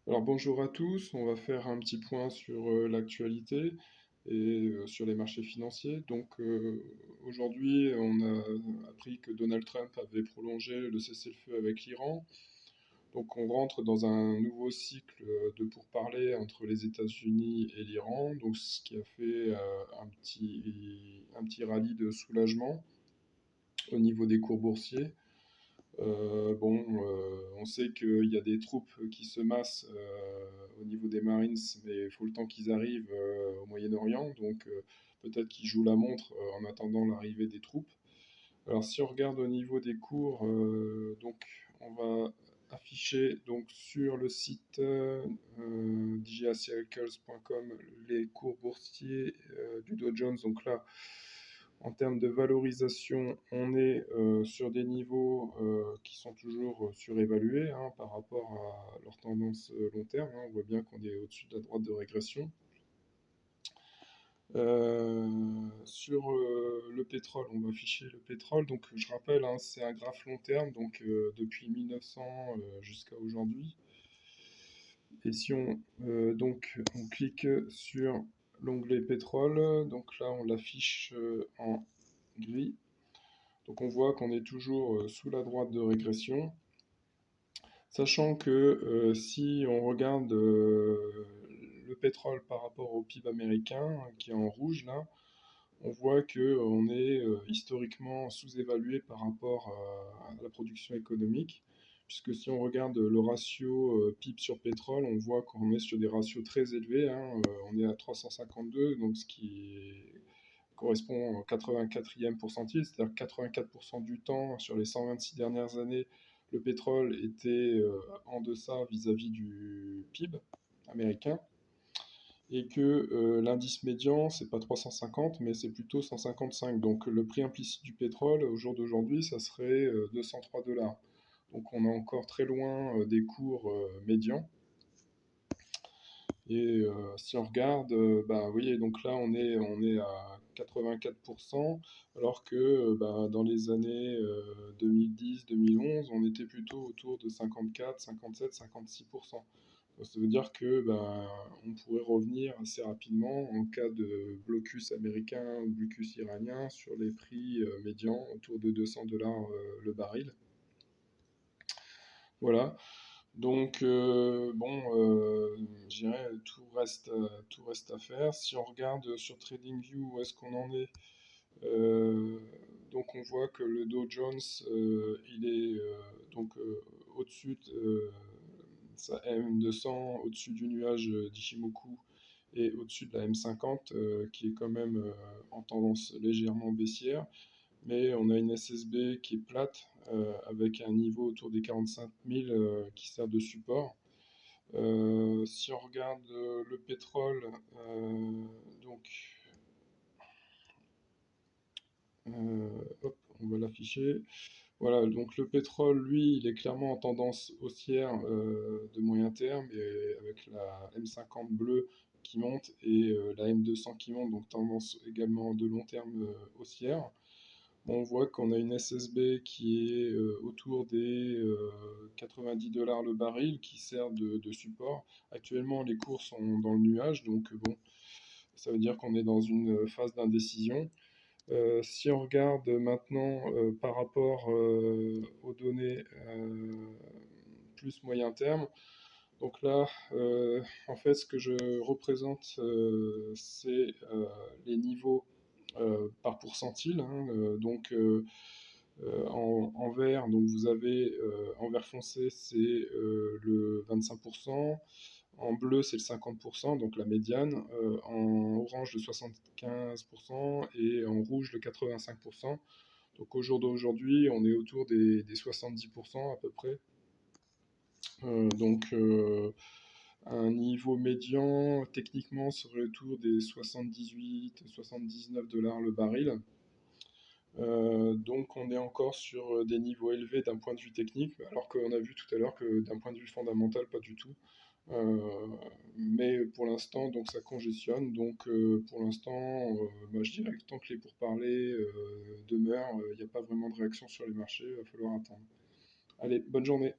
Alors bonjour à tous, on va faire un petit point sur l'actualité et sur les marchés financiers. Aujourd'hui, on a appris que Donald Trump avait prolongé le cessez-le-feu avec l'Iran. Donc on rentre dans un nouveau cycle de pourparlers entre les États-Unis et l'Iran, donc ce qui a fait un petit rallye de soulagement au niveau des cours boursiers. On sait qu'il y a des troupes qui se massent au niveau des Marines, mais il faut le temps qu'ils arrivent au Moyen-Orient, peut-être qu'ils jouent la montre en attendant l'arrivée des troupes. Alors si on regarde au niveau des cours, on va afficher donc sur le site djacircles.com les cours boursiers du Dow Jones. Donc là, en termes de valorisation, on est sur des niveaux qui sont toujours surévalués par rapport à leur tendance long terme. On voit bien qu'on est au-dessus de la droite de régression. Sur le pétrole, on va afficher le pétrole. Donc je rappelle, c'est un graphe long terme, depuis 1900 jusqu'à aujourd'hui. Et si on clique sur l'onglet pétrole, donc là on l'affiche en gris. Donc on voit qu'on est toujours sous la droite de régression, sachant que si on regarde le pétrole par rapport au PIB américain, qui est en rouge là, on voit qu'on est historiquement sous-évalué par rapport à la production économique, puisque si on regarde le ratio PIB sur pétrole, on voit qu'on est sur des ratios très élevés, on est à 352, donc ce qui correspond au 84e pourcentile, c'est-à-dire 84% du temps, sur les 126 dernières années, le pétrole était en deçà vis-à-vis du PIB américain, et que l'indice médian, c'est pas 350, mais c'est plutôt 155. Donc le prix implicite du pétrole, au jour d'aujourd'hui, ça serait 203 $. Donc on est encore très loin des cours médians. Et si on regarde, vous voyez, donc là on est à 84%, alors que dans les années 2010-2011, on était plutôt autour de 54, 57, 56%. Donc, ça veut dire que on pourrait revenir assez rapidement en cas de blocus américain ou blocus iranien sur les prix médians autour de 200 $ le baril. Voilà. Donc, je dirais tout reste à faire. Si on regarde sur TradingView où est-ce qu'on en est, euh, donc on voit que le Dow Jones, il est au-dessus de sa M200, au-dessus du nuage d'Ishimoku et au-dessus de la M50, qui est quand même en tendance légèrement baissière. Mais on a une SSB qui est plate, avec un niveau autour des 45 000 qui sert de support. Si on regarde le pétrole, donc, hop, on va l'afficher. Voilà, donc le pétrole, lui, il est clairement en tendance haussière de moyen terme, et avec la M50 bleue qui monte et la M200 qui monte, donc tendance également de long terme haussière. On voit qu'on a une SSB qui est autour des 90 $ le baril, qui sert de support. Actuellement, les cours sont dans le nuage, donc bon, ça veut dire qu'on est dans une phase d'indécision. Si on regarde maintenant par rapport aux données plus moyen terme, donc là, en fait, ce que je représente, c'est les niveaux par pourcentile. En vert, donc vous avez en vert foncé, c'est le 25%. En bleu, c'est le 50%, donc la médiane. En orange, le 75% et en rouge, le 85%. Donc au jour d'aujourd'hui, on est autour des 70% à peu près. Un niveau médian, techniquement, serait autour des 78-79 $ le baril. Donc on est encore sur des niveaux élevés d'un point de vue technique, alors qu'on a vu tout à l'heure que d'un point de vue fondamental, pas du tout. Mais pour l'instant, donc ça congestionne. Pour l'instant, je dirais que tant que les pourparlers demeurent, il n'y a pas vraiment de réaction sur les marchés, il va falloir attendre. Allez, bonne journée.